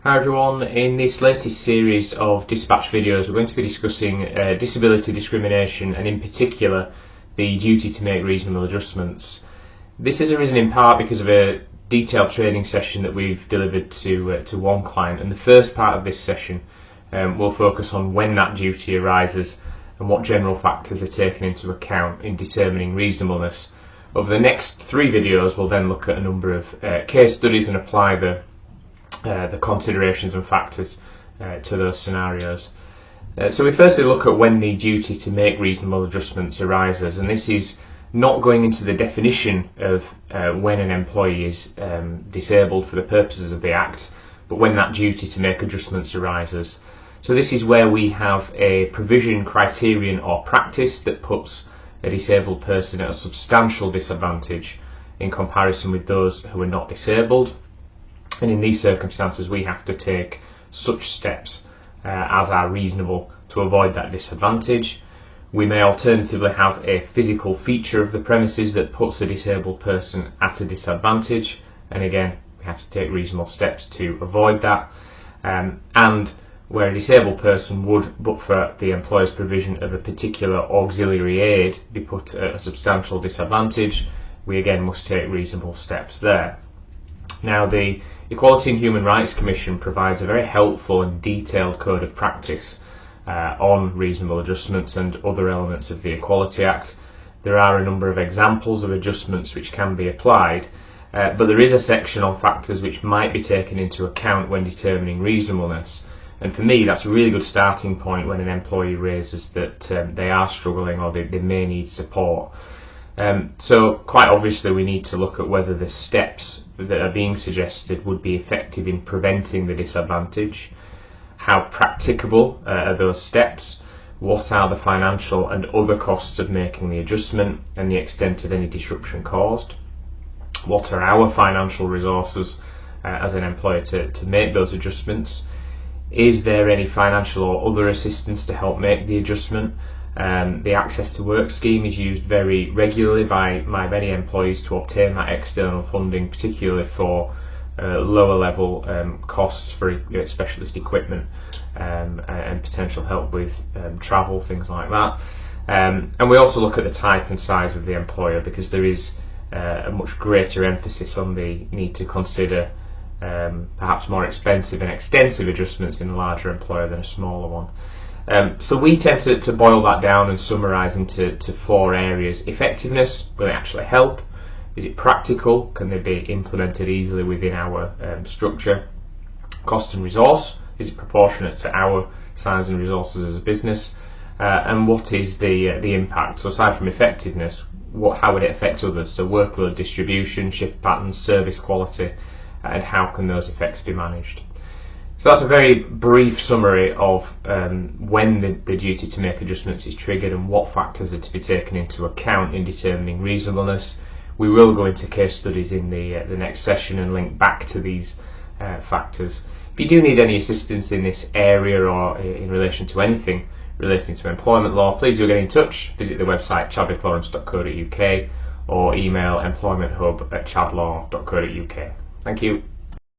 Hi everyone, in this latest series of dispatch videos we're going to be discussing disability discrimination and in particular the duty to make reasonable adjustments. This has arisen in part because of a detailed training session that we've delivered to one client, and the first part of this session will focus on when that duty arises and what general factors are taken into account in determining reasonableness. Over the next three videos we'll then look at a number of case studies and apply the considerations and factors to those scenarios. So we firstly look at when the duty to make reasonable adjustments arises, and this is not going into the definition of when an employee is disabled for the purposes of the Act, but when that duty to make adjustments arises. So this is where we have a provision, criterion or practice that puts a disabled person at a substantial disadvantage in comparison with those who are not disabled. And in these circumstances we have to take such steps as are reasonable to avoid that disadvantage. We may alternatively have a physical feature of the premises that puts a disabled person at a disadvantage, and again we have to take reasonable steps to avoid that. And where a disabled person would, but for the employer's provision of a particular auxiliary aid, be put at a substantial disadvantage, we again must take reasonable steps there. Now, the Equality and Human Rights Commission provides a very helpful and detailed code of practice on reasonable adjustments and other elements of the Equality Act. There are a number of examples of adjustments which can be applied, but there is a section on factors which might be taken into account when determining reasonableness. And for me, that's a really good starting point when an employee raises that they are struggling or they may need support. So quite obviously we need to look at whether the steps that are being suggested would be effective in preventing the disadvantage, how practicable are those steps, what are the financial and other costs of making the adjustment and the extent of any disruption caused, what are our financial resources as an employer to make those adjustments, is there any financial or other assistance to help make the adjustment. The Access to Work scheme is used very regularly by many employees to obtain that external funding, particularly for lower level costs for specialist equipment and potential help with travel, things like that. And we also look at the type and size of the employer, because there is a much greater emphasis on the need to consider perhaps more expensive and extensive adjustments in a larger employer than a smaller one. So we tend to boil that down and summarise into four areas. Effectiveness, will it actually help? Is it practical? Can they be implemented easily within our structure? Cost and resource, is it proportionate to our size and resources as a business? And what is the impact? So aside from effectiveness, how would it affect others? So workload distribution, shift patterns, service quality, and how can those effects be managed? So that's a very brief summary of when the duty to make adjustments is triggered and what factors are to be taken into account in determining reasonableness. We will go into case studies in the next session and link back to these factors. If you do need any assistance in this area or in relation to anything relating to employment law, please do get in touch. Visit the website chadwicklawrence.co.uk or email employmenthub@chadlaw.co.uk. Thank you.